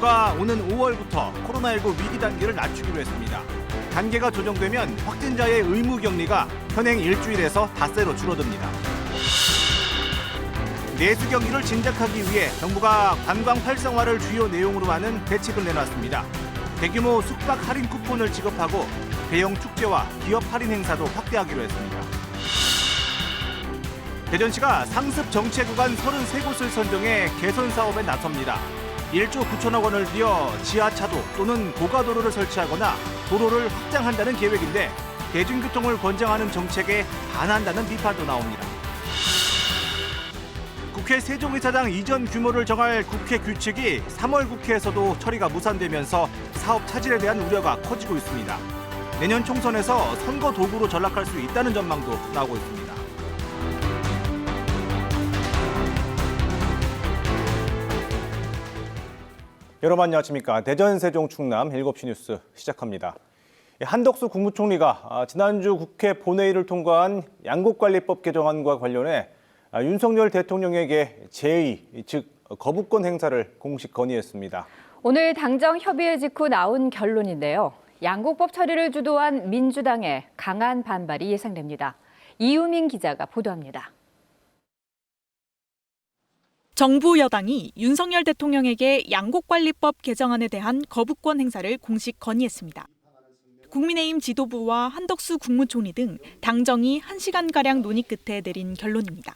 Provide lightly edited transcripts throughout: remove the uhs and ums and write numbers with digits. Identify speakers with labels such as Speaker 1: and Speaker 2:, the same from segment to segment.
Speaker 1: 정부가 오는 5월부터 코로나19 위기 단계를 낮추기로 했습니다. 단계가 조정되면 확진자의 의무 격리가 현행 일주일에서 닷새로 줄어듭니다. 내수 경기를 진작하기 위해 정부가 관광 활성화를 주요 내용으로 하는 대책을 내놨습니다. 대규모 숙박 할인 쿠폰을 지급하고 대형 축제와 기업 할인 행사도 확대하기로 했습니다. 대전시가 상습 정체 구간 33곳을 선정해 개선 사업에 나섭니다. 1조 9천억 원을 들여 지하차도 또는 고가도로를 설치하거나 도로를 확장한다는 계획인데 대중교통을 권장하는 정책에 반한다는 비판도 나옵니다. 국회 세종이사장 이전 규모를 정할 국회 규칙이 3월 국회에서도 처리가 무산되면서 사업 차질에 대한 우려가 커지고 있습니다. 내년 총선에서 선거 도구로 전락할 수 있다는 전망도 나오고 있습니다. 여러분 안녕하십니까. 대전, 세종, 충남 7시 뉴스 시작합니다. 한덕수 국무총리가 지난주 국회 본회의를 통과한 양곡관리법 개정안과 관련해 윤석열 대통령에게 제의, 즉 거부권 행사를 공식 건의했습니다.
Speaker 2: 오늘 당정 협의회 직후 나온 결론인데요. 양곡법 처리를 주도한 민주당의 강한 반발이 예상됩니다. 이유민 기자가 보도합니다.
Speaker 3: 정부 여당이 윤석열 대통령에게 양곡관리법 개정안에 대한 거부권 행사를 공식 건의했습니다. 국민의힘 지도부와 한덕수 국무총리 등 당정이 1시간가량 논의 끝에 내린 결론입니다.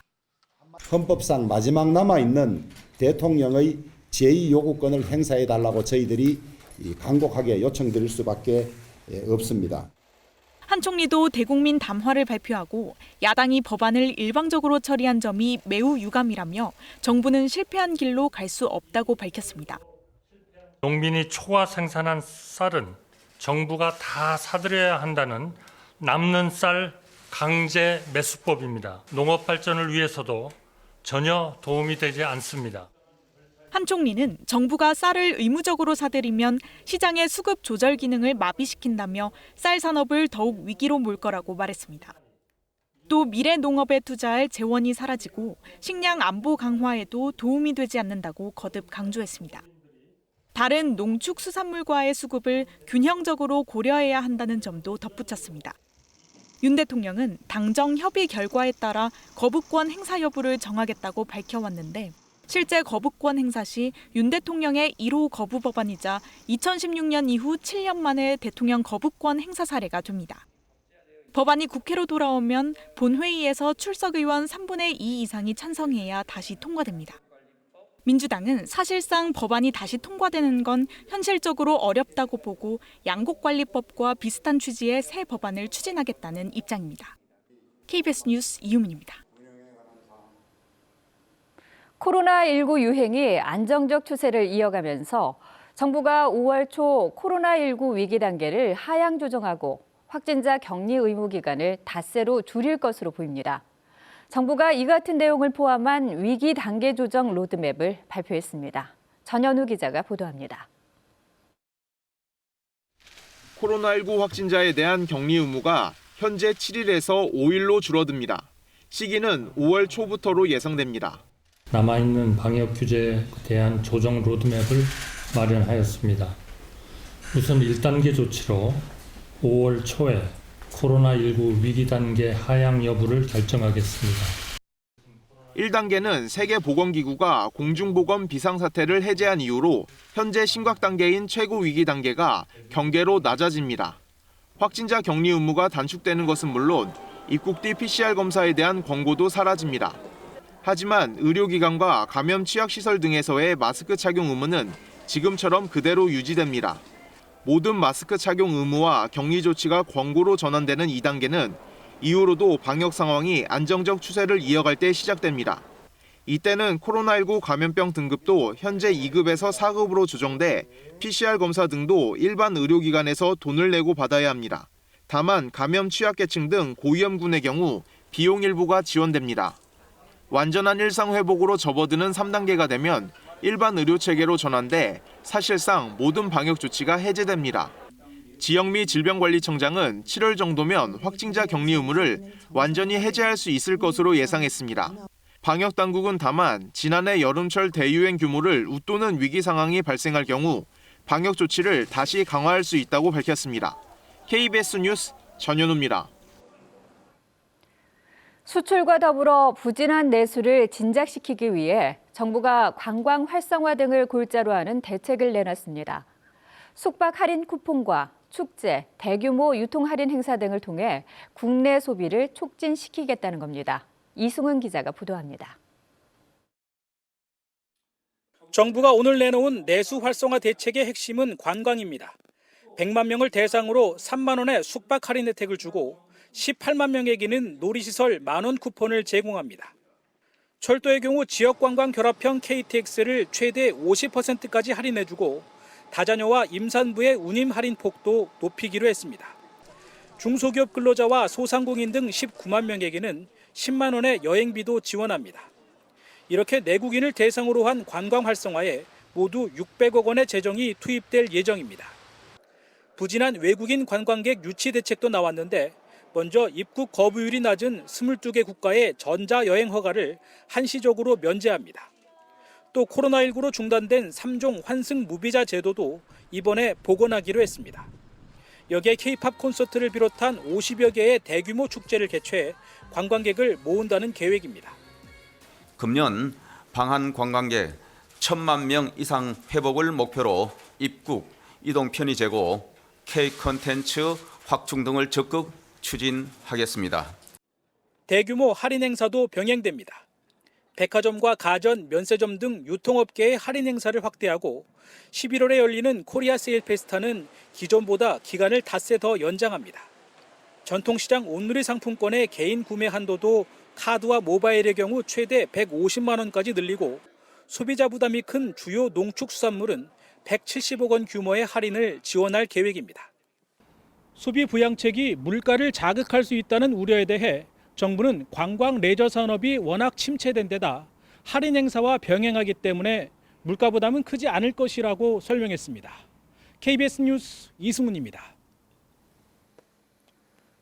Speaker 4: 헌법상 마지막 남아있는 대통령의 제의 요구권을 행사해달라고 저희들이 간곡하게 요청드릴 수밖에 없습니다.
Speaker 3: 한 총리도 대국민 담화를 발표하고 야당이 법안을 일방적으로 처리한 점이 매우 유감이라며 정부는 실패한 길로 갈 수 없다고 밝혔습니다.
Speaker 5: 농민이 초과 생산한 쌀은 정부가 다 사들여야 한다는 남는 쌀 강제 매수법입니다. 농업 발전을 위해서도 전혀 도움이 되지 않습니다.
Speaker 3: 한 총리는 정부가 쌀을 의무적으로 사들이면 시장의 수급 조절 기능을 마비시킨다며 쌀 산업을 더욱 위기로 몰 거라고 말했습니다. 또 미래 농업에 투자할 재원이 사라지고 식량 안보 강화에도 도움이 되지 않는다고 거듭 강조했습니다. 다른 농축수산물과의 수급을 균형적으로 고려해야 한다는 점도 덧붙였습니다. 윤 대통령은 당정 협의 결과에 따라 거부권 행사 여부를 정하겠다고 밝혀왔는데 실제 거부권 행사 시 윤 대통령의 1호 거부 법안이자 2016년 이후 7년 만에 대통령 거부권 행사 사례가 됩니다. 법안이 국회로 돌아오면 본회의에서 출석 의원 3분의 2 이상이 찬성해야 다시 통과됩니다. 민주당은 사실상 법안이 다시 통과되는 건 현실적으로 어렵다고 보고 양곡관리법과 비슷한 취지의 새 법안을 추진하겠다는 입장입니다. KBS 뉴스 이유민입니다.
Speaker 2: 코로나19 유행이 안정적 추세를 이어가면서 정부가 5월 초 코로나19 위기 단계를 하향 조정하고 확진자 격리 의무 기간을 닷새로 줄일 것으로 보입니다. 정부가 이 같은 내용을 포함한 위기 단계 조정 로드맵을 발표했습니다. 전현우 기자가 보도합니다.
Speaker 6: 코로나19 확진자에 대한 격리 의무가 현재 7일에서 5일로 줄어듭니다. 시기는 5월 초부터로 예상됩니다.
Speaker 5: 남아있는 방역 규제에 대한 조정 로드맵을 마련하였습니다. 우선 1단계 조치로 5월 초에 코로나19 위기 단계 하향 여부를 결정하겠습니다.
Speaker 6: 1단계는 세계보건기구가 공중보건 비상사태를 해제한 이후로 현재 심각 단계인 최고 위기 단계가 경계로 낮아집니다. 확진자 격리 의무가 단축되는 것은 물론 입국 뒤 PCR 검사에 대한 권고도 사라집니다. 하지만 의료기관과 감염 취약시설 등에서의 마스크 착용 의무는 지금처럼 그대로 유지됩니다. 모든 마스크 착용 의무와 격리 조치가 권고로 전환되는 2단계는 이후로도 방역 상황이 안정적 추세를 이어갈 때 시작됩니다. 이때는 코로나19 감염병 등급도 현재 2급에서 4급으로 조정돼 PCR 검사 등도 일반 의료기관에서 돈을 내고 받아야 합니다. 다만 감염 취약계층 등 고위험군의 경우 비용 일부가 지원됩니다. 완전한 일상 회복으로 접어드는 3단계가 되면 일반 의료체계로 전환돼 사실상 모든 방역 조치가 해제됩니다. 지영미 질병관리청장은 7월 정도면 확진자 격리 의무를 완전히 해제할 수 있을 것으로 예상했습니다. 방역 당국은 다만 지난해 여름철 대유행 규모를 웃도는 위기 상황이 발생할 경우 방역 조치를 다시 강화할 수 있다고 밝혔습니다. KBS 뉴스 전현우입니다.
Speaker 2: 수출과 더불어 부진한 내수를 진작시키기 위해 정부가 관광 활성화 등을 골자로 하는 대책을 내놨습니다. 숙박 할인 쿠폰과 축제, 대규모 유통 할인 행사 등을 통해 국내 소비를 촉진시키겠다는 겁니다. 이승훈 기자가 보도합니다.
Speaker 7: 정부가 오늘 내놓은 내수 활성화 대책의 핵심은 관광입니다. 100만 명을 대상으로 3만 원의 숙박 할인 혜택을 주고 18만 명에게는 놀이시설 만원 쿠폰을 제공합니다. 철도의 경우 지역관광 결합형 KTX를 최대 50%까지 할인해주고 다자녀와 임산부의 운임 할인 폭도 높이기로 했습니다. 중소기업 근로자와 소상공인 등 19만 명에게는 10만 원의 여행비도 지원합니다. 이렇게 내국인을 대상으로 한 관광 활성화에 모두 600억 원의 재정이 투입될 예정입니다. 부진한 외국인 관광객 유치 대책도 나왔는데 먼저 입국 거부율이 낮은 22개 국가의 전자여행 허가를 한시적으로 면제합니다. 또 코로나19로 중단된 3종 환승 무비자 제도도 이번에 복원하기로 했습니다. 여기에 K-팝 콘서트를 비롯한 50여 개의 대규모 축제를 개최해 관광객을 모은다는 계획입니다.
Speaker 8: 금년 방한 관광객 1,000만 명 이상 회복을 목표로 입국, 이동 편의 제고, K-콘텐츠 확충 등을 적극 추진하겠습니다. 대규모
Speaker 7: 할인 행사도 병행됩니다. 백화점과 가전, 면세점 등 유통업계의 할인 행사를 확대하고 11월에 열리는 코리아 세일 페스타는 기존보다 기간을 닷새 더 연장합니다. 전통시장 온누리 상품권의 개인 구매 한도도 카드와 모바일의 경우 최대 150만 원까지 늘리고 소비자 부담이 큰 주요 농축수산물은 170억 원 규모의 할인을 지원할 계획입니다. 소비 부양책이 물가를 자극할 수 있다는 우려에 대해 정부는 관광 레저 산업이 워낙 침체된 데다 할인 행사와 병행하기 때문에 물가 부담은 크지 않을 것이라고 설명했습니다. KBS 뉴스 이승훈입니다.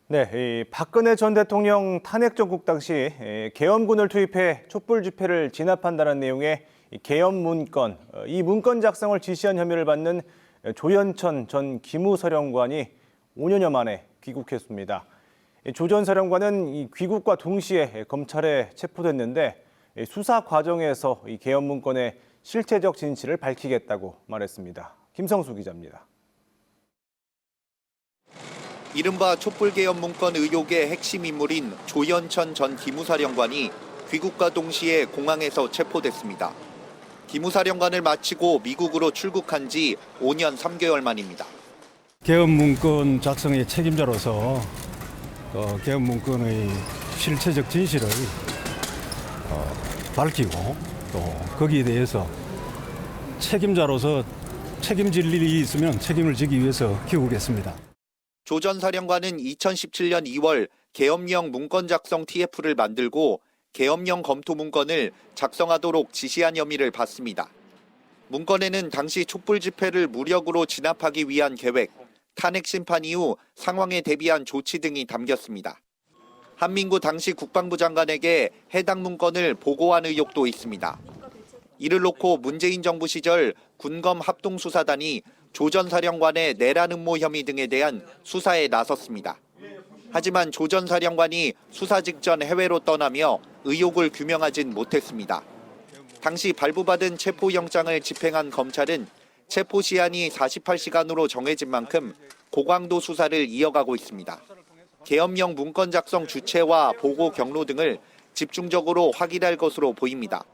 Speaker 1: 네, 박근혜 전 대통령 탄핵 정국 당시 계엄군을 투입해 촛불 집회를 진압한다는 내용의 계엄 문건, 이 문건 작성을 지시한 혐의를 받는 조현천 전 기무사령관이 5년여 만에 귀국했습니다. 조 전 사령관은 이 귀국과 동시에 검찰에 체포됐는데 수사 과정에서 이 계엄 문건의 실체적 진실을 밝히겠다고 말했습니다. 김성수 기자입니다.
Speaker 9: 이른바 촛불개엄 문건 의혹의 핵심 인물인 조현천 전 기무사령관이 귀국과 동시에 공항에서 체포됐습니다. 기무사령관을 마치고 미국으로 출국한 지 5년 3개월 만입니다.
Speaker 10: 계엄 문건 작성의 책임자로서 계엄 문건의 실체적 진실을 밝히고 또 거기에 대해서 책임자로서 책임질 일이 있으면 책임을 지기 위해서 귀국했습니다.
Speaker 9: 조 전 사령관은 2017년 2월 계엄령 문건 작성 TF를 만들고 계엄령 검토 문건을 작성하도록 지시한 혐의를 받습니다. 문건에는 당시 촛불 집회를 무력으로 진압하기 위한 계획, 탄핵 심판 이후 상황에 대비한 조치 등이 담겼습니다. 한민구 당시 국방부 장관에게 해당 문건을 보고한 의혹도 있습니다. 이를 놓고 문재인 정부 시절 군검 합동수사단이 조 전 사령관의 내란 음모 혐의 등에 대한 수사에 나섰습니다. 하지만 조 전 사령관이 수사 직전 해외로 떠나며 의혹을 규명하진 못했습니다. 당시 발부받은 체포영장을 집행한 검찰은 체포 시한이 48시간으로 정해진 만큼 고강도 수사를 이어가고 있습니다. 계엄령 문건 작성 주체와 보고 경로 등을 집중적으로 확인할 것으로 보입니다.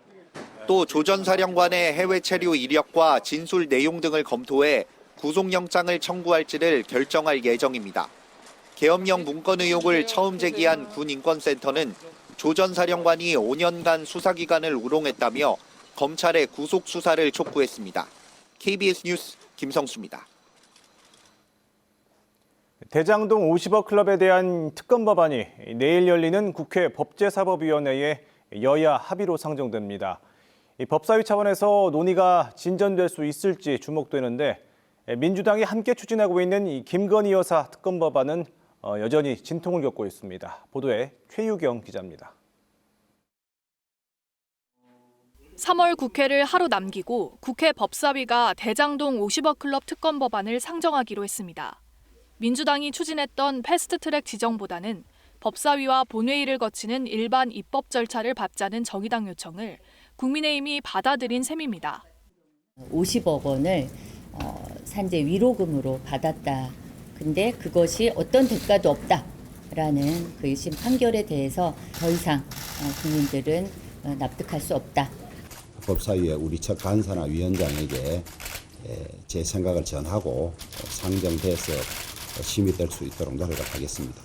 Speaker 9: 또 조 전 사령관의 해외 체류 이력과 진술 내용 등을 검토해 구속영장을 청구할지를 결정할 예정입니다. 계엄령 문건 의혹을 처음 제기한 군인권센터는 조 전 사령관이 5년간 수사기관을 우롱했다며 검찰의 구속 수사를 촉구했습니다. KBS 뉴스 김성수입니다.
Speaker 1: 대장동 50억 클럽에 대한 특검 법안이 내일 열리는 국회 법제사법위원회에 여야 합의로 상정됩니다. 법사위 차원에서 논의가 진전될 수 있을지 주목되는데 민주당이 함께 추진하고 있는 이 김건희 여사 특검 법안은 여전히 진통을 겪고 있습니다. 보도에 최유경 기자입니다.
Speaker 11: 3월 국회를 하루 남기고 국회 법사위가 대장동 50억 클럽 특검 법안을 상정하기로 했습니다. 민주당이 추진했던 패스트트랙 지정보다는 법사위와 본회의를 거치는 일반 입법 절차를 밟자는 정의당 요청을 국민의힘이 받아들인 셈입니다.
Speaker 12: 50억 원을 산재 위로금으로 받았다. 근데 그것이 어떤 대가도 없다라는 그 1심 판결에 대해서 더 이상 국민들은 납득할 수 없다.
Speaker 4: 법사위의 우리 첫 간사나 위원장에게 제 생각을 전하고 상정돼서 심의될 수 있도록 노력하겠습니다.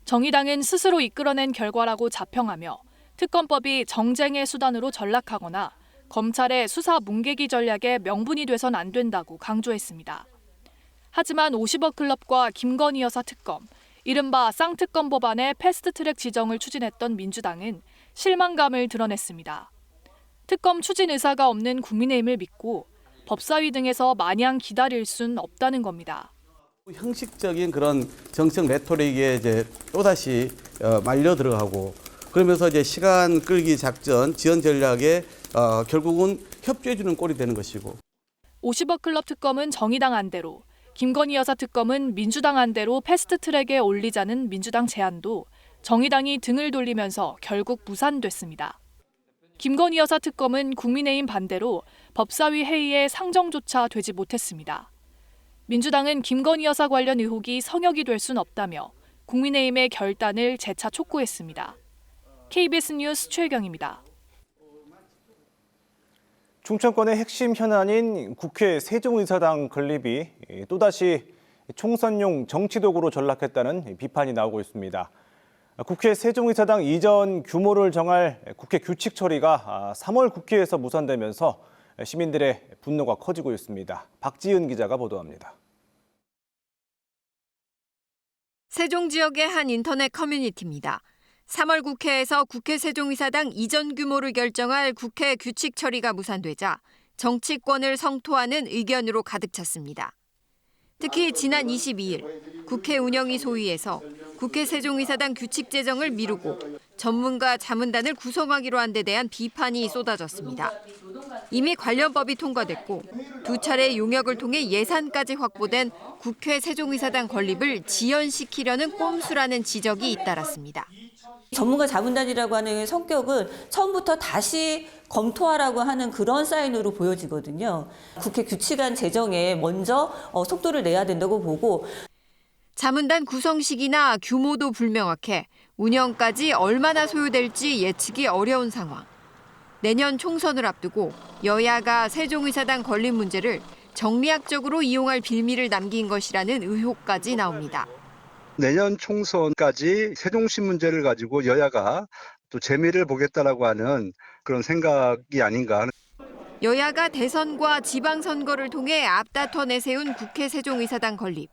Speaker 11: 정의당은 스스로 이끌어낸 결과라고 자평하며 특검법이 정쟁의 수단으로 전락하거나 검찰의 수사 뭉개기 전략에 명분이 돼선 안 된다고 강조했습니다. 하지만 50억 클럽과 김건희 여사 특검, 이른바 쌍특검 법안의 패스트트랙 지정을 추진했던 민주당은 실망감을 드러냈습니다. 특검 추진 의사가 없는 국민의힘을 믿고 법사위 등에서 마냥 기다릴 순 없다는 겁니다.
Speaker 13: 형식적인 그런 정책 레토릭에 이제 또다시 말려 들어가고 그러면서 이제 시간 끌기 작전, 지연 전략에 결국은 협조해 주는 꼴이 되는 것이고.
Speaker 11: 50억 클럽 특검은 정의당 안대로, 김건희 여사 특검은 민주당 안대로 패스트트랙에 올리자는 민주당 제안도 정의당이 등을 돌리면서 결국 무산됐습니다. 김건희 여사 특검은 국민의힘 반대로 법사위 회의에 상정조차 되지 못했습니다. 민주당은 김건희 여사 관련 의혹이 성역이 될 순 없다며 국민의힘의 결단을 재차 촉구했습니다. KBS 뉴스 최혜경입니다.
Speaker 1: 충청권의 핵심 현안인 국회 세종의사당 건립이 또다시 총선용 정치도구로 전락했다는 비판이 나오고 있습니다. 국회 세종의사당 이전 규모를 정할 국회 규칙 처리가 3월 국회에서 무산되면서 시민들의 분노가 커지고 있습니다. 박지은 기자가 보도합니다.
Speaker 14: 세종 지역의 한 인터넷 커뮤니티입니다. 3월 국회에서 국회 세종의사당 이전 규모를 결정할 국회 규칙 처리가 무산되자 정치권을 성토하는 의견으로 가득 찼습니다. 특히 지난 22일 국회 운영위 소위에서 국회 세종의사당 규칙 제정을 미루고 전문가 자문단을 구성하기로 한 데 대한 비판이 쏟아졌습니다. 이미 관련 법이 통과됐고 두 차례 용역을 통해 예산까지 확보된 국회 세종의사당 건립을 지연시키려는 꼼수라는 지적이 잇따랐습니다.
Speaker 15: 전문가 자문단이라고 하는 성격은 처음부터 다시 검토하라고 하는 그런 사인으로 보여지거든요. 국회 규칙안 제정에 먼저 속도를 내야 된다고 보고.
Speaker 14: 자문단 구성 시기나 규모도 불명확해 운영까지 얼마나 소요될지 예측이 어려운 상황. 내년 총선을 앞두고 여야가 세종의사당 건립 문제를 정리학적으로 이용할 빌미를 남긴 것이라는 의혹까지 나옵니다.
Speaker 16: 내년 총선까지 세종시 문제를 가지고 여야가 또 재미를 보겠다라고 하는 그런 생각이 아닌가.
Speaker 14: 여야가 대선과 지방선거를 통해 앞다퉈 내세운 국회 세종의사당 건립.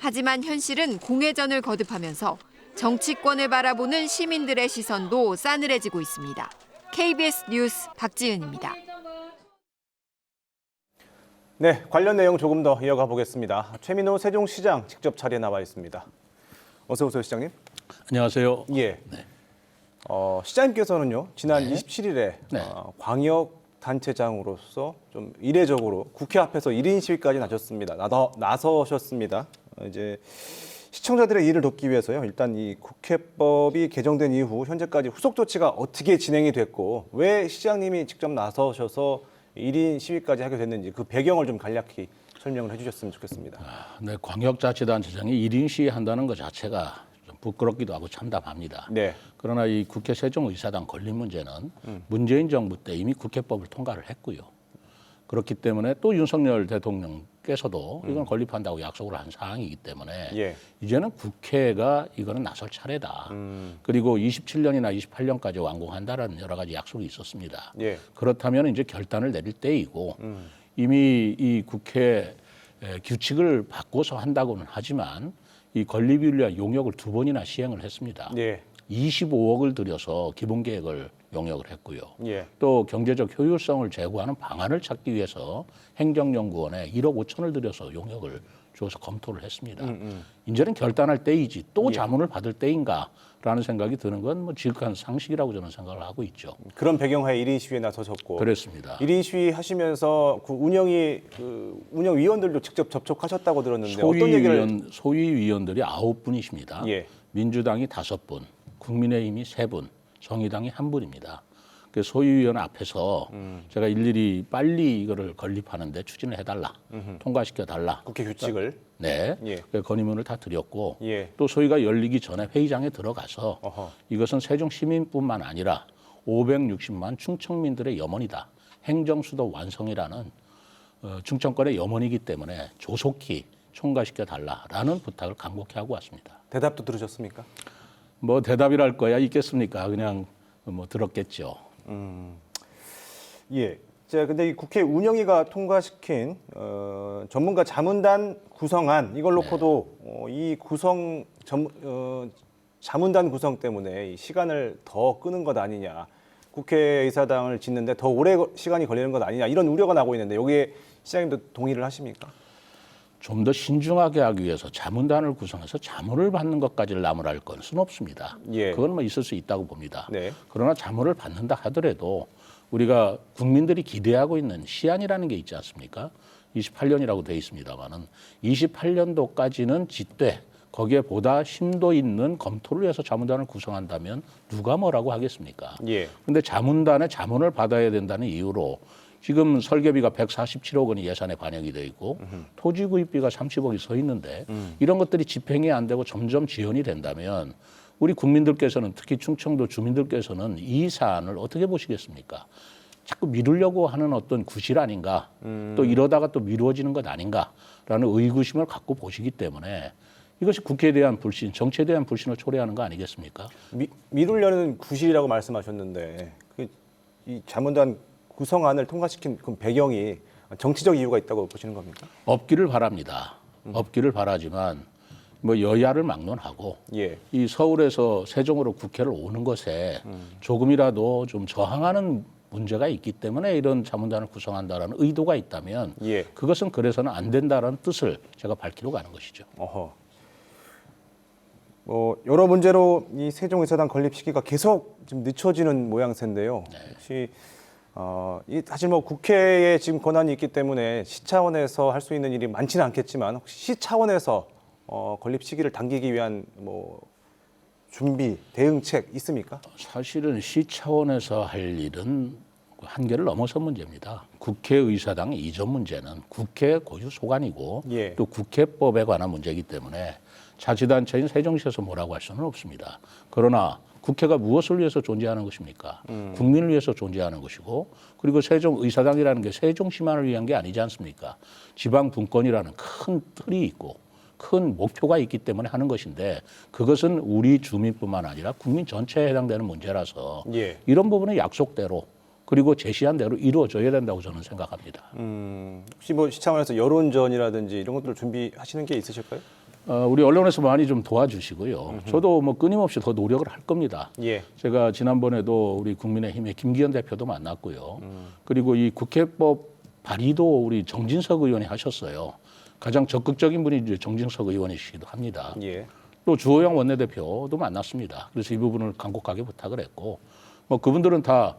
Speaker 14: 하지만 현실은 공회전을 거듭하면서 정치권을 바라보는 시민들의 시선도 싸늘해지고 있습니다. KBS 뉴스 박지은입니다.
Speaker 1: 네, 관련 내용 조금 더 이어가 보겠습니다. 최민호 세종시장 직접 자리에 나와 있습니다. 어서 오세요, 시장님.
Speaker 17: 안녕하세요.
Speaker 1: 예.
Speaker 17: 네.
Speaker 1: 시장님께서는요, 지난
Speaker 17: 네.
Speaker 1: 27일에
Speaker 17: 네.
Speaker 1: 광역 단체장으로서 좀 이례적으로 국회 앞에서 1인 시위까지 나서셨습니다. 이제 시청자들의 이해를 돕기 위해서요. 일단 이 국회법이 개정된 이후 현재까지 후속 조치가 어떻게 진행이 됐고 왜 시장님이 직접 나서셔서 1인 시위까지 하게 됐는지 그 배경을 좀 간략히 설명을 해주셨으면 좋겠습니다.
Speaker 17: 네, 광역자치단체장이 1인 시위한다는 것 자체가 좀 부끄럽기도 하고 참담합니다.
Speaker 1: 네.
Speaker 17: 그러나 이 국회 세종의사당 건립 문제는 문재인 정부 때 이미 국회법을 통과를 했고요. 그렇기 때문에 또 윤석열 대통령께서도 이건 건립한다고 약속을 한 사항이기 때문에
Speaker 1: 예.
Speaker 17: 이제는 국회가 이거는 나설 차례다. 그리고 27년이나 28년까지 완공한다라는 여러 가지 약속이 있었습니다.
Speaker 1: 예.
Speaker 17: 그렇다면 이제 결단을 내릴 때이고 이미 이 국회 규칙을 바꿔서 한다고는 하지만 이 건립윤리와 용역을 2번이나 시행을 했습니다.
Speaker 1: 예.
Speaker 17: 25억을 들여서 기본계획을 용역을 했고요.
Speaker 1: 예.
Speaker 17: 또 경제적 효율성을 제고하는 방안을 찾기 위해서 행정연구원에 1억 5천을 들여서 용역을 줘서 검토를 했습니다. 이제는 결단할 때이지 또 자문을 받을 때인가라는 생각이 드는 건 뭐 지극한 상식이라고 저는 생각을 하고 있죠.
Speaker 1: 그런 배경하에 1인 시위에 나서셨고.
Speaker 17: 그렇습니다.
Speaker 1: 1인 시위 하시면서 그 운영위원들도 직접 접촉하셨다고 들었는데 어떤 얘기를?
Speaker 17: 소위위원들이 9분이십니다.
Speaker 1: 예.
Speaker 17: 민주당이 5분, 국민의힘이 3분, 정의당이 1분입니다. 그 소위위원 앞에서 제가 일일이 빨리 이거를 건립하는데 추진을 해달라, 통과시켜달라.
Speaker 1: 국회 규칙을?
Speaker 17: 네,
Speaker 1: 예.
Speaker 17: 그 건의문을 다 드렸고
Speaker 1: 예.
Speaker 17: 또 소위가 열리기 전에 회의장에 들어가서 이것은 세종 시민뿐만 아니라 560만 충청민들의 염원이다. 행정수도 완성이라는 충청권의 염원이기 때문에 조속히 통과시켜달라라는 부탁을 간곡히 하고 왔습니다.
Speaker 1: 대답도 들으셨습니까?
Speaker 17: 뭐 대답이랄 거야 있겠습니까? 그냥 뭐 들었겠죠.
Speaker 1: 예. 자, 근데 이 국회 운영위가 통과시킨 전문가 자문단 구성안 이걸 놓고도 이 자문단 구성 때문에 이 시간을 더 끄는 것 아니냐, 국회의사당을 짓는데 더 오래 시간이 걸리는 것 아니냐 이런 우려가 나오고 있는데 여기에 시장님도 동의를 하십니까?
Speaker 17: 좀 더 신중하게 하기 위해서 자문단을 구성해서 자문을 받는 것까지를 나무랄 것은 없습니다.
Speaker 1: 예.
Speaker 17: 그건 뭐 있을 수 있다고 봅니다.
Speaker 1: 네.
Speaker 17: 그러나 자문을 받는다 하더라도 우리가 국민들이 기대하고 있는 시한이라는 게 있지 않습니까? 28년이라고 되어 있습니다만은 28년도까지는 짓되 거기에 보다 심도 있는 검토를 위해서 자문단을 구성한다면 누가 뭐라고 하겠습니까?
Speaker 1: 예.
Speaker 17: 근데 자문단에 자문을 받아야 된다는 이유로 지금 설계비가 147억 원이 예산에 반영이 돼 있고 토지 구입비가 30억이 서 있는데 이런 것들이 집행이 안 되고 점점 지연이 된다면 우리 국민들께서는 특히 충청도 주민들께서는 이 사안을 어떻게 보시겠습니까? 자꾸 미루려고 하는 어떤 구실 아닌가, 또 이러다가 또 미루어지는 것 아닌가라는 의구심을 갖고 보시기 때문에 이것이 국회에 대한 불신, 정치에 대한 불신을 초래하는 거 아니겠습니까?
Speaker 1: 미루려는 구실이라고 말씀하셨는데 이 자문단 구성안을 통과시킨 그 배경이 정치적 이유가 있다고 보시는 겁니까?
Speaker 17: 없기를 바랍니다. 없기를 바라지만 뭐 여야를 막론하고
Speaker 1: 예.
Speaker 17: 이 서울에서 세종으로 국회를 오는 것에 조금이라도 좀 저항하는 문제가 있기 때문에 이런 자문단을 구성한다라는 의도가 있다면
Speaker 1: 예.
Speaker 17: 그것은 그래서는 안 된다라는 뜻을 제가 밝히러 가는 것이죠.
Speaker 1: 여러 문제로 이 세종의사당 건립 시기가 계속 좀 늦춰지는 모양새인데요. 혹시 사실 뭐 국회에 지금 권한이 있기 때문에 시 차원에서 할 수 있는 일이 많지는 않겠지만 혹시 시 차원에서 건립 시기를 당기기 위한 뭐 준비, 대응책 있습니까?
Speaker 17: 사실은 시 차원에서 할 일은 한계를 넘어선 문제입니다. 국회의사당 이전 문제는 국회 고유 소관이고
Speaker 1: 예.
Speaker 17: 또 국회법에 관한 문제이기 때문에 자치단체인 세종시에서 뭐라고 할 수는 없습니다. 그러나 국회가 무엇을 위해서 존재하는 것입니까? 국민을 위해서 존재하는 것이고 그리고 세종의사당이라는 게 세종시만을 위한 게 아니지 않습니까? 지방 분권이라는 큰 틀이 있고 큰 목표가 있기 때문에 하는 것인데 그것은 우리 주민뿐만 아니라 국민 전체에 해당되는 문제라서
Speaker 1: 예.
Speaker 17: 이런 부분은 약속대로 그리고 제시한 대로 이루어져야 된다고 저는 생각합니다.
Speaker 1: 혹시 뭐 시 차원에서 여론전이라든지 이런 것들을 준비하시는 게 있으실까요?
Speaker 17: 우리 언론에서 많이 좀 도와주시고요. 저도 뭐 끊임없이 더 노력을 할 겁니다.
Speaker 1: 예.
Speaker 17: 제가 지난번에도 우리 국민의힘의 김기현 대표도 만났고요. 그리고 이 국회법 발의도 우리 정진석 의원이 하셨어요. 가장 적극적인 분이 이제 정진석 의원이시기도 합니다.
Speaker 1: 예.
Speaker 17: 또 주호영 원내대표도 만났습니다. 그래서 이 부분을 간곡하게 부탁을 했고, 뭐 그분들은 다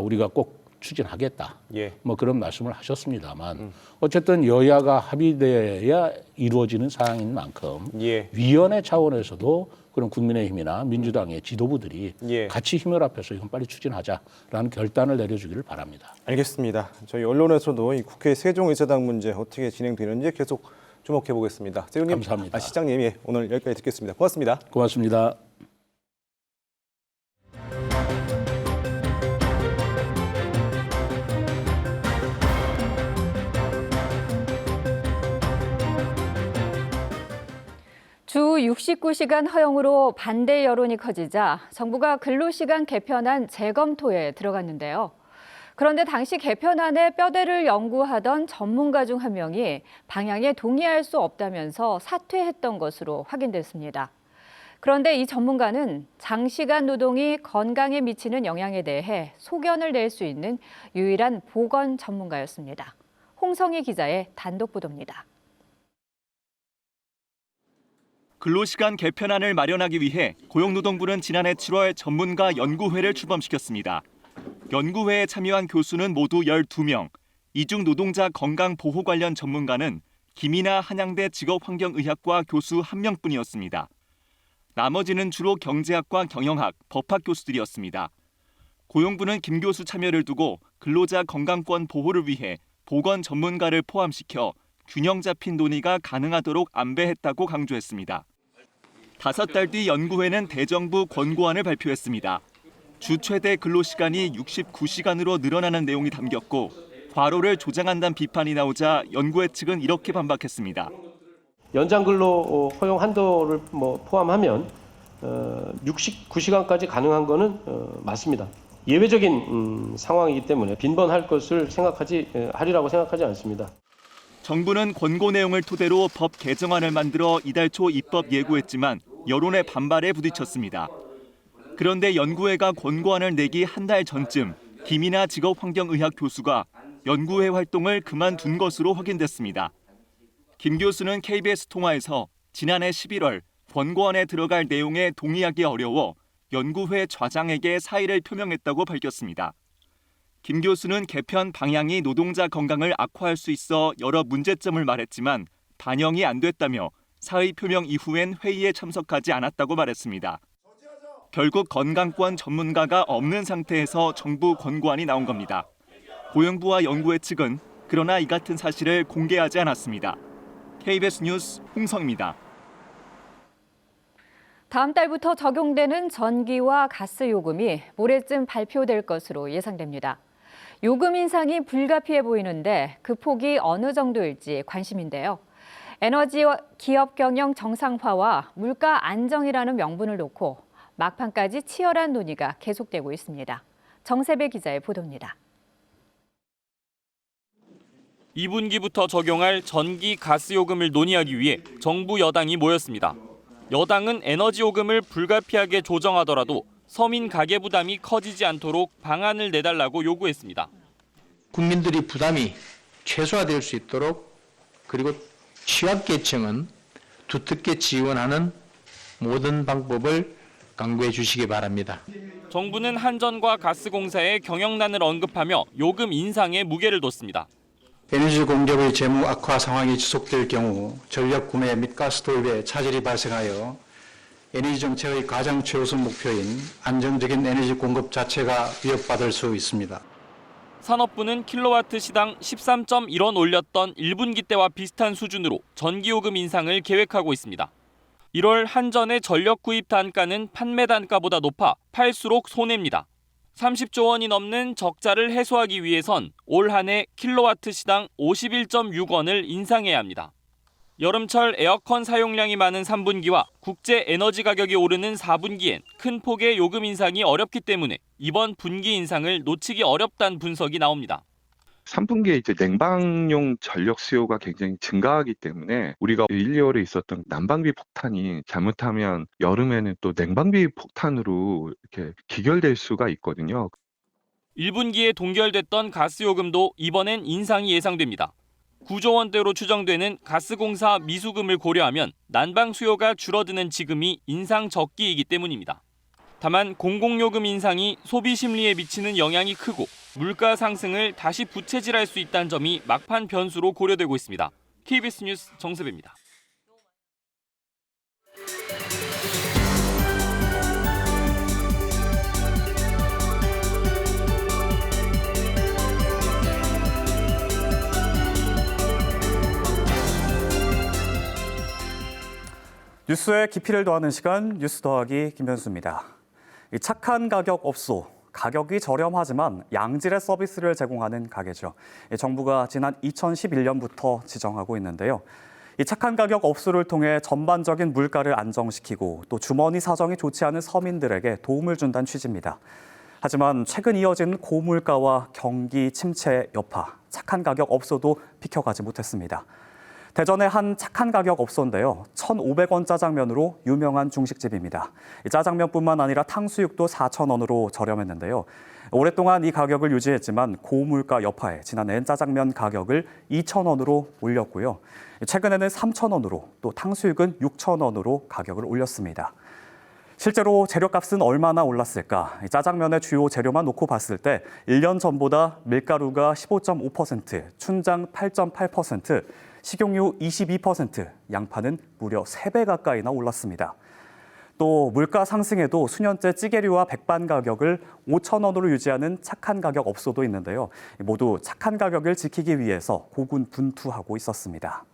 Speaker 17: 우리가 꼭 추진하겠다.
Speaker 1: 예.
Speaker 17: 뭐 그런 말씀을 하셨습니다만 어쨌든 여야가 합의돼야 이루어지는 사항인 만큼
Speaker 1: 예.
Speaker 17: 위원회 차원에서도 그런 국민의힘이나 민주당의 지도부들이
Speaker 1: 예.
Speaker 17: 같이 힘을 합해서 이건 빨리 추진하자라는 결단을 내려주기를 바랍니다.
Speaker 1: 알겠습니다. 저희 언론에서도 이 국회 세종의사당 문제 어떻게 진행되는지 계속 주목해 보겠습니다. 세훈님,
Speaker 17: 감사합니다.
Speaker 1: 시장님, 오늘 여기까지 듣겠습니다. 고맙습니다.
Speaker 17: 고맙습니다.
Speaker 2: 주 69시간 허용으로 반대 여론이 커지자 정부가 근로시간 개편안 재검토에 들어갔는데요. 그런데 당시 개편안의 뼈대를 연구하던 전문가 중 한 명이 방향에 동의할 수 없다면서 사퇴했던 것으로 확인됐습니다. 그런데 이 전문가는 장시간 노동이 건강에 미치는 영향에 대해 소견을 낼 수 있는 유일한 보건 전문가였습니다. 홍성희 기자의 단독 보도입니다.
Speaker 18: 근로시간 개편안을 마련하기 위해 고용노동부는 지난해 7월 전문가 연구회를 출범시켰습니다. 연구회에 참여한 교수는 모두 12명, 이 중 노동자 건강보호 관련 전문가는 김이나 한양대 직업환경의학과 교수 1명뿐이었습니다. 나머지는 주로 경제학과 경영학, 법학 교수들이었습니다. 고용부는 김 교수 참여를 두고 근로자 건강권 보호를 위해 보건 전문가를 포함시켜 균형 잡힌 논의가 가능하도록 안배했다고 강조했습니다. 5달 뒤 연구회는 대정부 권고안을 발표했습니다. 주 최대 근로시간이 69시간으로 늘어나는 내용이 담겼고 과로를 조장한다는 비판이 나오자 연구회 측은 이렇게 반박했습니다.
Speaker 19: 연장 근로 허용 한도를 포함하면 69시간까지 가능한 거는 맞습니다. 예외적인 상황이기 때문에 빈번할 것을 하리라고 생각하지 않습니다.
Speaker 18: 정부는 권고 내용을 토대로 법 개정안을 만들어 이달 초 입법 예고했지만 여론의 반발에 부딪혔습니다. 그런데 연구회가 권고안을 내기 한 달 전쯤 김이나 직업환경의학 교수가 연구회 활동을 그만둔 것으로 확인됐습니다. 김 교수는 KBS 통화에서 지난해 11월 권고안에 들어갈 내용에 동의하기 어려워 연구회 좌장에게 사의를 표명했다고 밝혔습니다. 김 교수는 개편 방향이 노동자 건강을 악화할 수 있어 여러 문제점을 말했지만 반영이 안 됐다며 사의 표명 이후엔 회의에 참석하지 않았다고 말했습니다. 결국 건강권 전문가가 없는 상태에서 정부 권고안이 나온 겁니다. 고용부와 연구회 측은 그러나 이 같은 사실을 공개하지 않았습니다. KBS 뉴스 홍성입니다.
Speaker 2: 다음 달부터 적용되는 전기와 가스 요금이 모레쯤 발표될 것으로 예상됩니다. 요금 인상이 불가피해 보이는데 그 폭이 어느 정도일지 관심인데요. 에너지 기업 경영 정상화와 물가 안정이라는 명분을 놓고 막판까지 치열한 논의가 계속되고 있습니다. 정세배 기자의 보도입니다.
Speaker 20: 2분기부터 적용할 전기, 가스 요금을 논의하기 위해 정부 여당이 모였습니다. 여당은 에너지 요금을 불가피하게 조정하더라도 서민 가계 부담이 커지지 않도록 방안을 내달라고 요구했습니다.
Speaker 21: 국민들이 부담이 최소화될 수 있도록 그리고 취약계층은 두텁게 지원하는 모든 방법을 강구해 주시기 바랍니다.
Speaker 20: 정부는 한전과 가스공사의 경영난을 언급하며 요금 인상에 무게를 뒀습니다.
Speaker 21: 에너지 공급의 재무 악화 상황이 지속될 경우 전력 구매 및 가스 도입에 차질이 발생하여 에너지 정책의 가장 최우선 목표인 안정적인 에너지 공급 자체가 위협받을 수 있습니다.
Speaker 20: 산업부는 킬로와트 시당 13.1원 올렸던 1분기 때와 비슷한 수준으로 전기요금 인상을 계획하고 있습니다. 1월 한전의 전력 구입 단가는 판매 단가보다 높아 팔수록 손해입니다. 30조 원이 넘는 적자를 해소하기 위해선 올 한 해 킬로와트 시당 51.6원을 인상해야 합니다. 여름철 에어컨 사용량이 많은 3분기와 국제 에너지 가격이 오르는 4분기엔 큰 폭의 요금 인상이 어렵기 때문에 이번 분기 인상을 놓치기 어렵다는 분석이 나옵니다.
Speaker 22: 3분기에 이제 냉방용 전력 수요가 굉장히 증가하기 때문에 우리가 1, 2월에 있었던 난방비 폭탄이 잘못하면 여름에는 또 냉방비 폭탄으로 이렇게 기결될 수가 있거든요.
Speaker 20: 1분기에 동결됐던 가스요금도 이번엔 인상이 예상됩니다. 9조 원대로 추정되는 가스공사 미수금을 고려하면 난방 수요가 줄어드는 지금이 인상 적기이기 때문입니다. 다만 공공요금 인상이 소비 심리에 미치는 영향이 크고 물가 상승을 다시 부채질할 수 있다는 점이 막판 변수로 고려되고 있습니다. KBS 뉴스 정세배입니다.
Speaker 23: 뉴스의 깊이를 더하는 시간 뉴스 더하기 김현수입니다. 착한 가격 업소, 가격이 저렴하지만 양질의 서비스를 제공하는 가게죠. 정부가 지난 2011년부터 지정하고 있는데요. 이 착한 가격 업소를 통해 전반적인 물가를 안정시키고 또 주머니 사정이 좋지 않은 서민들에게 도움을 준다는 취지입니다. 하지만 최근 이어진 고물가와 경기 침체 여파, 착한 가격 업소도 비켜가지 못했습니다. 대전의 한 착한 가격 업소인데요. 1,500원 짜장면으로 유명한 중식집입니다. 짜장면뿐만 아니라 탕수육도 4,000원으로 저렴했는데요. 오랫동안 이 가격을 유지했지만 고물가 여파에 지난해엔 짜장면 가격을 2,000원으로 올렸고요. 최근에는 3,000원으로 또 탕수육은 6,000원으로 가격을 올렸습니다. 실제로 재료값은 얼마나 올랐을까? 짜장면의 주요 재료만 놓고 봤을 때 1년 전보다 밀가루가 15.5%, 춘장 8.8%, 식용유 22%, 양파는 무려 3배 가까이나 올랐습니다. 또 물가 상승에도 수년째 찌개류와 백반 가격을 5,000원으로 유지하는 착한 가격 업소도 있는데요. 모두 착한 가격을 지키기 위해서 고군분투하고 있었습니다.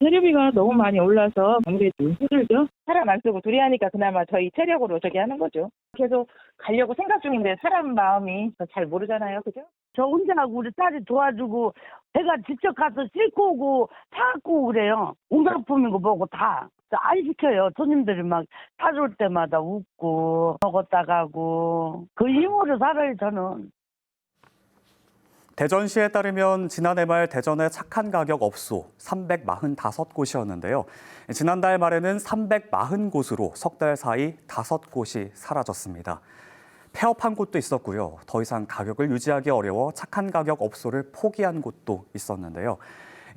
Speaker 3: 재료비가 너무 많이 올라서 아무래도 힘들죠. 사람 안 쓰고 둘이 하니까 그나마 저희 체력으로 저기 하는 거죠. 계속 가려고 생각 중인데 사람 마음이 잘 모르잖아요. 그죠?
Speaker 5: 저 혼자하고 우리 딸이 도와주고 제가 직접 가서 싣고 오고 사갖고 그래요. 공산품인 거 보고 다. 안 시켜요. 손님들이 막 사줄 때마다 웃고 먹었다 가고 그 힘으로 살아요 저는.
Speaker 23: 대전시에 따르면 지난해 말 대전의 착한 가격 업소 345곳이었는데요. 지난달 말에는 340곳으로 석 달 사이 5곳이 사라졌습니다. 폐업한 곳도 있었고요. 더 이상 가격을 유지하기 어려워 착한 가격 업소를 포기한 곳도 있었는데요.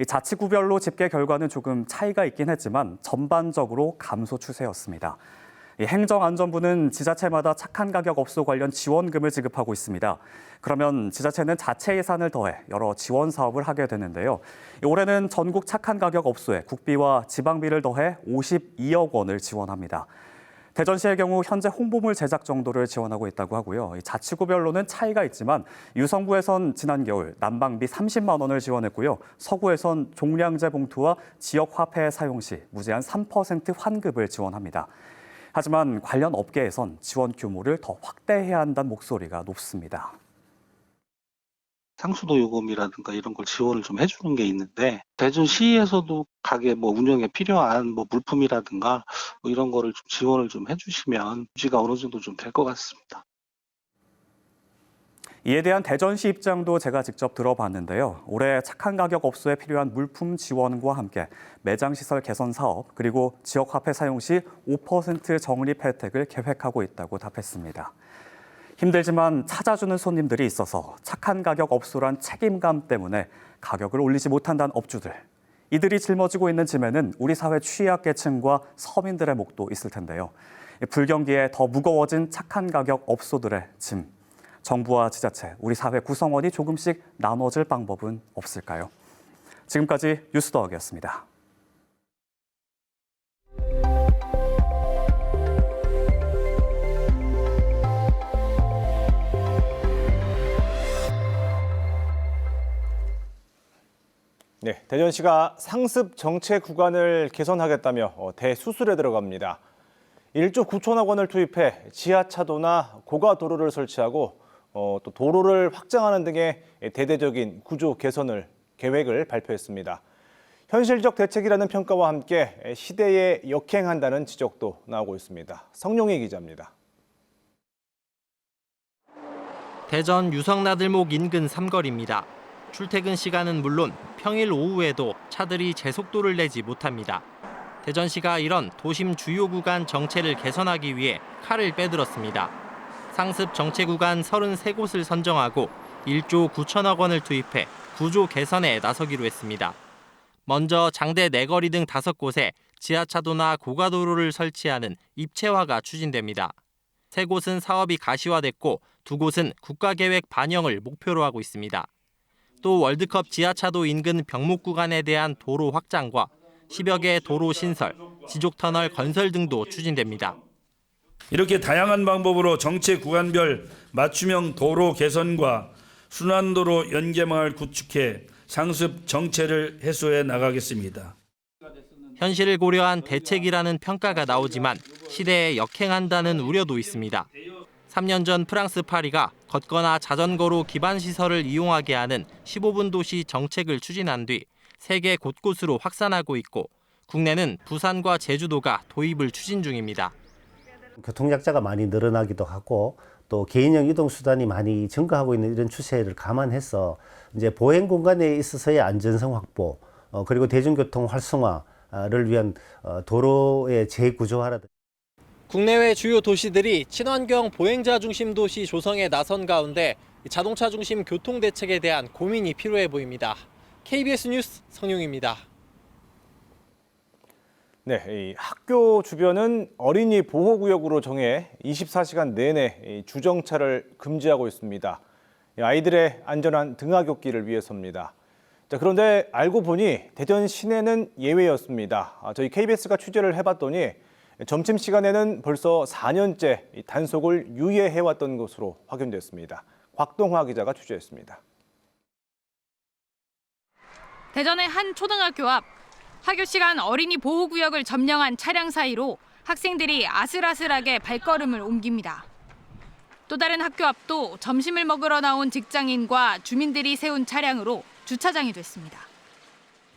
Speaker 23: 자치구별로 집계 결과는 조금 차이가 있긴 했지만 전반적으로 감소 추세였습니다. 행정안전부는 지자체마다 착한 가격 업소 관련 지원금을 지급하고 있습니다. 그러면 지자체는 자체 예산을 더해 여러 지원 사업을 하게 되는데요. 올해는 전국 착한 가격 업소에 국비와 지방비를 더해 52억 원을 지원합니다. 대전시의 경우 현재 홍보물 제작 정도를 지원하고 있다고 하고요. 자치구별로는 차이가 있지만 유성구에선 지난 겨울 난방비 30만 원을 지원했고요. 서구에선 종량제 봉투와 지역 화폐 사용 시 무제한 3% 환급을 지원합니다. 하지만 관련 업계에선 지원 규모를 더 확대해야 한다는 목소리가 높습니다.
Speaker 6: 상수도 요금이라든가 이런 걸 지원을 좀 해주는 게 있는데 대전시에서도 가게 운영에 필요한 물품이라든가 이런 거를 좀 지원을 좀 해주시면 유지가 어느 정도 좀 될 것 같습니다.
Speaker 23: 이에 대한 대전시 입장도 제가 직접 들어봤는데요. 올해 착한 가격 업소에 필요한 물품 지원과 함께 매장 시설 개선 사업 그리고 지역 화폐 사용 시 5% 적립 혜택을 계획하고 있다고 답했습니다. 힘들지만 찾아주는 손님들이 있어서 착한 가격 업소란 책임감 때문에 가격을 올리지 못한다는 업주들. 이들이 짊어지고 있는 짐에는 우리 사회 취약계층과 서민들의 몫도 있을 텐데요. 불경기에 더 무거워진 착한 가격 업소들의 짐. 정부와 지자체, 우리 사회 구성원이 조금씩 나눠줄 방법은 없을까요? 지금까지 뉴스더하기였습니다.
Speaker 1: 네, 대전시가 상습 정체 구간을 개선하겠다며 대수술에 들어갑니다. 1조 9천억 원을 투입해 지하차도나 고가도로를 설치하고 또 도로를 확장하는 등의 대대적인 구조 개선을 계획을 발표했습니다. 현실적 대책이라는 평가와 함께 시대에 역행한다는 지적도 나오고 있습니다. 성룡희 기자입니다.
Speaker 24: 대전 유성나들목 인근 삼거리입니다. 출퇴근 시간은 물론 평일 오후에도 차들이 제속도를 내지 못합니다. 대전시가 이런 도심 주요 구간 정체를 개선하기 위해 칼을 빼들었습니다. 상습 정체 구간 33곳을 선정하고 1조 9천억 원을 투입해 구조 개선에 나서기로 했습니다. 먼저 장대 내거리 등 5곳에 지하차도나 고가도로를 설치하는 입체화가 추진됩니다. 3곳은 사업이 가시화됐고 2곳은 국가계획 반영을 목표로 하고 있습니다. 또 월드컵 지하차도 인근 병목 구간에 대한 도로 확장과 10여 개 도로 신설, 지족터널 건설 등도 추진됩니다.
Speaker 25: 이렇게 다양한 방법으로 정체 구간별 맞춤형 도로 개선과 순환도로 연계망을 구축해 상습 정체를 해소해 나가겠습니다.
Speaker 24: 현실을 고려한 대책이라는 평가가 나오지만 시대에 역행한다는 우려도 있습니다. 3년 전 프랑스 파리가 걷거나 자전거로 기반 시설을 이용하게 하는 15분 도시 정책을 추진한 뒤 세계 곳곳으로 확산하고 있고 국내는 부산과 제주도가 도입을 추진 중입니다.
Speaker 26: 교통약자가 많이 늘어나기도 하고 또 개인형 이동 수단이 많이 증가하고 있는 이런 추세를 감안해서 이제 보행 공간에 있어서의 안전성 확보 그리고 대중교통 활성화를 위한 도로의 재구조화라든지
Speaker 24: 국내외 주요 도시들이 친환경 보행자 중심 도시 조성에 나선 가운데 자동차 중심 교통 대책에 대한 고민이 필요해 보입니다. KBS 뉴스 성용입니다.
Speaker 1: 네, 이 학교 주변은 어린이 보호구역으로 정해 24시간 내내 주정차를 금지하고 있습니다. 아이들의 안전한 등하굣길을 위해서입니다. 자, 그런데 알고 보니 대전 시내는 예외였습니다. 저희 KBS가 취재를 해봤더니 점심시간에는 벌써 4년째 단속을 유예해왔던 것으로 확인됐습니다. 곽동화 기자가 취재했습니다.
Speaker 4: 대전의 한 초등학교 앞 학교 시간 어린이 보호구역을 점령한 차량 사이로 학생들이 아슬아슬하게 발걸음을 옮깁니다. 또 다른 학교 앞도 점심을 먹으러 나온 직장인과 주민들이 세운 차량으로 주차장이 됐습니다.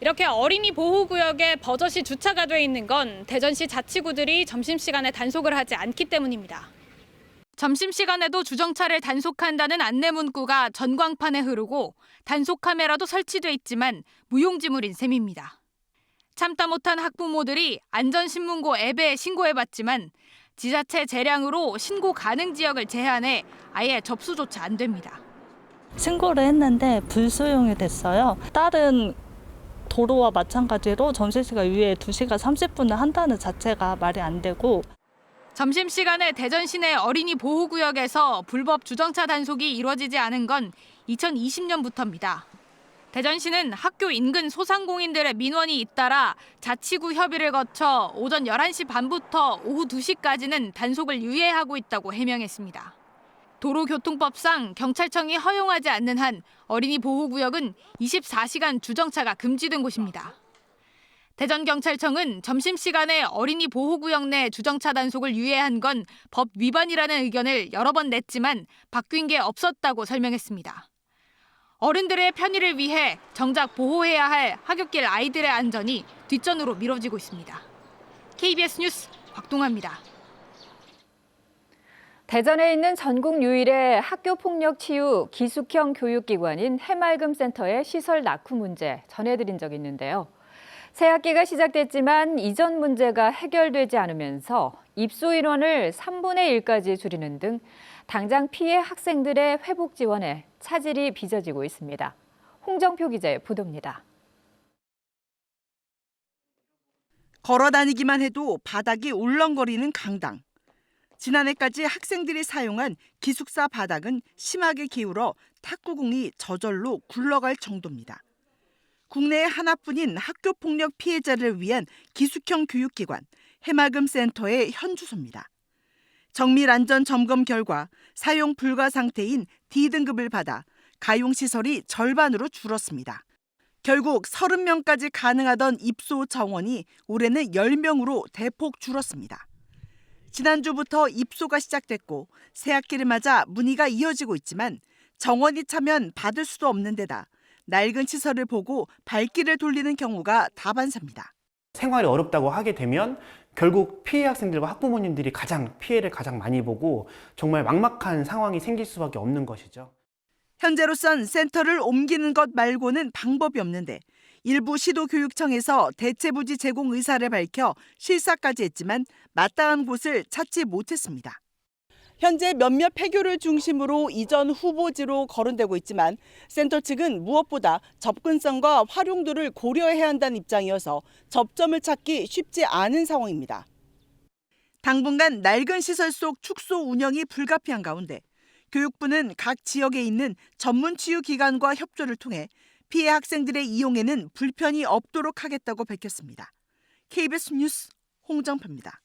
Speaker 4: 이렇게 어린이 보호구역에 버젓이 주차가 돼 있는 건 대전시 자치구들이 점심시간에 단속을 하지 않기 때문입니다. 점심시간에도 주정차를 단속한다는 안내 문구가 전광판에 흐르고 단속 카메라도 설치돼 있지만 무용지물인 셈입니다. 참다 못한 학부모들이 안전신문고 앱에 신고해봤지만 지자체 재량으로 신고 가능 지역을 제한해 아예 접수조차 안 됩니다.
Speaker 7: 신고를 했는데 불수용이 됐어요. 다른 도로와 마찬가지로 점심시간 이후에 2시간 30분을 한다는 자체가 말이 안 되고
Speaker 4: 점심시간에 대전 시내 어린이 보호구역에서 불법 주정차 단속이 이루어지지 않은 건 2020년부터입니다. 대전시는 학교 인근 소상공인들의 민원이 잇따라 자치구 협의를 거쳐 오전 11시 반부터 오후 2시까지는 단속을 유예하고 있다고 해명했습니다. 도로교통법상 경찰청이 허용하지 않는 한 어린이 보호구역은 24시간 주정차가 금지된 곳입니다. 대전경찰청은 점심시간에 어린이 보호구역 내 주정차 단속을 유예한 건 법 위반이라는 의견을 여러 번 냈지만 바뀐 게 없었다고 설명했습니다. 어른들의 편의를 위해 정작 보호해야 할 하굣길 아이들의 안전이 뒷전으로 미뤄지고 있습니다. KBS 뉴스 곽동화입니다.
Speaker 2: 대전에 있는 전국 유일의 학교폭력 치유 기숙형 교육기관인 해맑음센터의 시설 낙후 문제 전해드린 적이 있는데요. 새 학기가 시작됐지만 이전 문제가 해결되지 않으면서 입소 인원을 3분의 1까지 줄이는 등 당장 피해 학생들의 회복 지원에 차질이 빚어지고 있습니다. 홍정표 기자의 보도입니다.
Speaker 8: 걸어다니기만 해도 바닥이 울렁거리는 강당. 지난해까지 학생들이 사용한 기숙사 바닥은 심하게 기울어 탁구공이 저절로 굴러갈 정도입니다. 국내에 하나뿐인 학교폭력 피해자를 위한 기숙형 교육기관 해맑음센터의 현 주소입니다. 정밀안전 점검 결과 사용 불가 상태인 D등급을 받아 가용시설이 절반으로 줄었습니다. 결국 30명까지 가능하던 입소 정원이 올해는 10명으로 대폭 줄었습니다. 지난주부터 입소가 시작됐고 새학기를 맞아 문의가 이어지고 있지만 정원이 차면 받을 수도 없는 데다 낡은 시설을 보고 발길을 돌리는 경우가 다반사입니다.
Speaker 9: 생활이 어렵다고 하게 되면 결국 피해 학생들과 학부모님들이 피해를 가장 많이 보고 정말 막막한 상황이 생길 수밖에 없는 것이죠.
Speaker 8: 현재로선 센터를 옮기는 것 말고는 방법이 없는데 일부 시도교육청에서 대체부지 제공 의사를 밝혀 실사까지 했지만 마땅한 곳을 찾지 못했습니다. 현재 몇몇 폐교를 중심으로 이전 후보지로 거론되고 있지만 센터 측은 무엇보다 접근성과 활용도를 고려해야 한다는 입장이어서 접점을 찾기 쉽지 않은 상황입니다. 당분간 낡은 시설 속 축소 운영이 불가피한 가운데 교육부는 각 지역에 있는 전문 치유기관과 협조를 통해 피해 학생들의 이용에는 불편이 없도록 하겠다고 밝혔습니다. KBS 뉴스 홍정표입니다.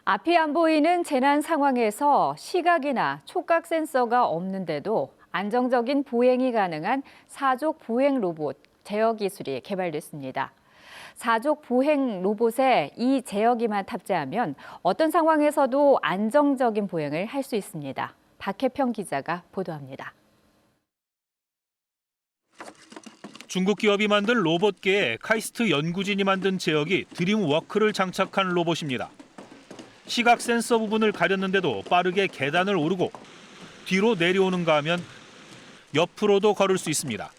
Speaker 2: 앞이 안 보이는 재난 상황에서 시각이나 촉각 센서가 없는데도 안정적인 보행이 가능한 사족 보행 로봇 제어 기술이 개발됐습니다. 사족 보행 로봇에 이 제어기만 탑재하면 어떤 상황에서도 안정적인 보행을 할 수 있습니다. 박혜평 기자가 보도합니다.
Speaker 10: 중국 기업이 만든 로봇계에 카이스트 연구진이 만든 제어기 드림워크를 장착한 로봇입니다. 시각 센서 부분을 가렸는데도 빠르게 계단을 오르고 뒤로 내려오는가 하면 옆으로도 걸을 수 있습니다.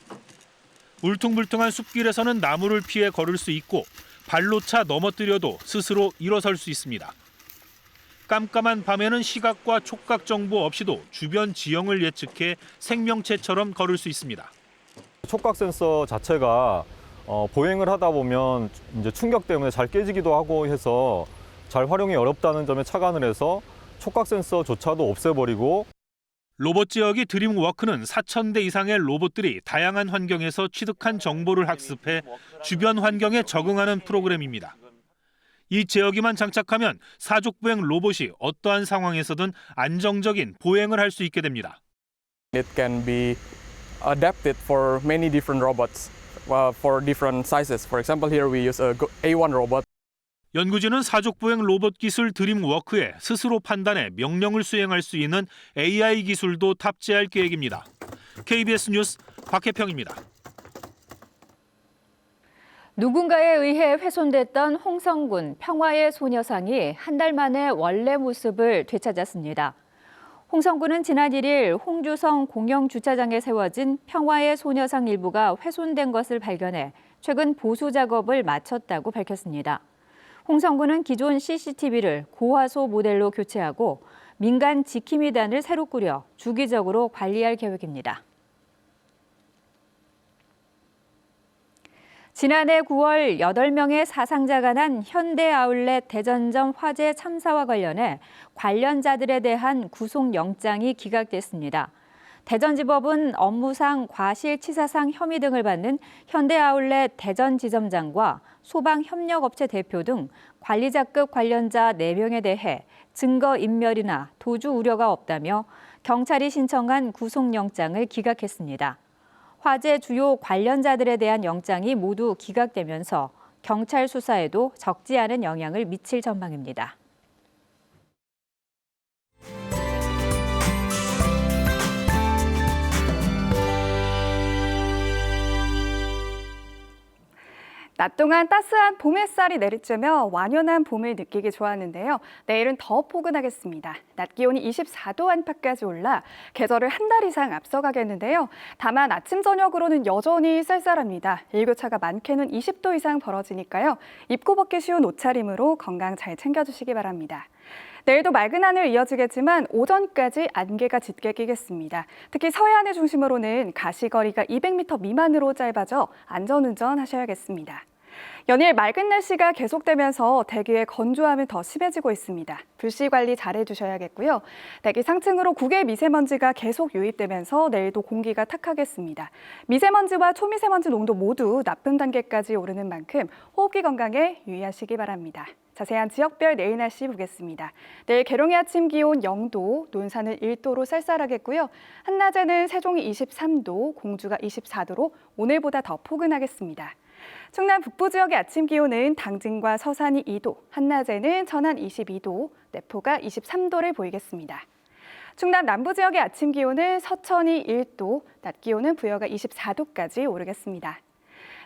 Speaker 10: 울퉁불퉁한 숲길에서는 나무를 피해 걸을 수 있고 발로 차 넘어뜨려도 스스로 일어설 수 있습니다. 깜깜한 밤에는 시각과 촉각 정보 없이도 주변 지형을 예측해 생명체처럼 걸을 수 있습니다.
Speaker 11: 촉각 센서 자체가 보행을 하다 보면 이제 충격 때문에 잘 깨지기도 하고 해서 잘 활용이 어렵다는 점에 착안을 해서 촉각 센서조차도 없애버리고.
Speaker 10: 로봇 지역이 드림워크는 4,000대 이상의 로봇들이 다양한 환경에서 취득한 정보를 학습해 주변 환경에 적응하는 프로그램입니다. 이 제어기만 장착하면 사족보행 로봇이 어떠한 상황에서든 안정적인 보행을 할 수 있게 됩니다.
Speaker 12: It can be adapted for many different robots for different sizes. For example, here we use a A1 robot.
Speaker 10: 연구진은 사족보행 로봇 기술 드림워크에 스스로 판단해 명령을 수행할 수 있는 AI 기술도 탑재할 계획입니다. KBS 뉴스 박혜평입니다.
Speaker 2: 누군가에 의해 훼손됐던 홍성군 평화의 소녀상이 한 달 만에 원래 모습을 되찾았습니다. 홍성군은 지난 1일 홍주성 공영주차장에 세워진 평화의 소녀상 일부가 훼손된 것을 발견해 최근 보수 작업을 마쳤다고 밝혔습니다. 홍성군은 기존 CCTV를 고화소 모델로 교체하고 민간 지킴이단을 새로 꾸려 주기적으로 관리할 계획입니다. 지난해 9월 8명의 사상자가 난 현대아울렛 대전점 화재 참사와 관련해 관련자들에 대한 구속영장이 기각됐습니다. 대전지법은 업무상 과실치사상 혐의 등을 받는 현대아울렛 대전지점장과 소방협력업체 대표 등 관리자급 관련자 4명에 대해 증거인멸이나 도주 우려가 없다며 경찰이 신청한 구속영장을 기각했습니다. 화재 주요 관련자들에 대한 영장이 모두 기각되면서 경찰 수사에도 적지 않은 영향을 미칠 전망입니다.
Speaker 13: 낮 동안 따스한 봄 햇살이 내리쬐며 완연한 봄을 느끼기 좋았는데요. 내일은 더 포근하겠습니다. 낮 기온이 24도 안팎까지 올라 계절을 한 달 이상 앞서가겠는데요. 다만 아침 저녁으로는 여전히 쌀쌀합니다. 일교차가 많게는 20도 이상 벌어지니까요. 입고 벗기 쉬운 옷차림으로 건강 잘 챙겨주시기 바랍니다. 내일도 맑은 하늘 이어지겠지만 오전까지 안개가 짙게 끼겠습니다. 특히 서해안을 중심으로는 가시거리가 200m 미만으로 짧아져 안전운전 하셔야겠습니다. 연일 맑은 날씨가 계속되면서 대기의 건조함은 더 심해지고 있습니다. 불씨 관리 잘 해주셔야겠고요. 대기 상층으로 국외 미세먼지가 계속 유입되면서 내일도 공기가 탁하겠습니다. 미세먼지와 초미세먼지 농도 모두 나쁨 단계까지 오르는 만큼 호흡기 건강에 유의하시기 바랍니다. 자세한 지역별 내일 날씨 보겠습니다. 내일 계룡의 아침 기온 0도, 논산은 1도로 쌀쌀하겠고요. 한낮에는 세종이 23도, 공주가 24도로 오늘보다 더 포근하겠습니다. 충남 북부 지역의 아침 기온은 당진과 서산이 2도, 한낮에는 천안 22도, 내포가 23도를 보이겠습니다. 충남 남부 지역의 아침 기온은 서천이 1도, 낮 기온은 부여가 24도까지 오르겠습니다.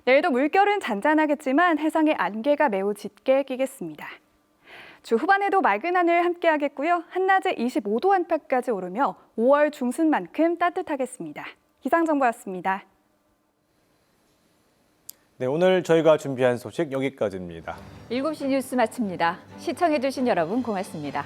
Speaker 13: 내일도 물결은 잔잔하겠지만 해상의 안개가 매우 짙게 끼겠습니다. 주 후반에도 맑은 하늘 함께하겠고요. 한낮에 25도 안팎까지 오르며 5월 중순만큼 따뜻하겠습니다. 기상정보였습니다.
Speaker 1: 네, 오늘 저희가 준비한 소식 여기까지입니다.
Speaker 2: 7시 뉴스 마칩니다. 시청해주신 여러분 고맙습니다.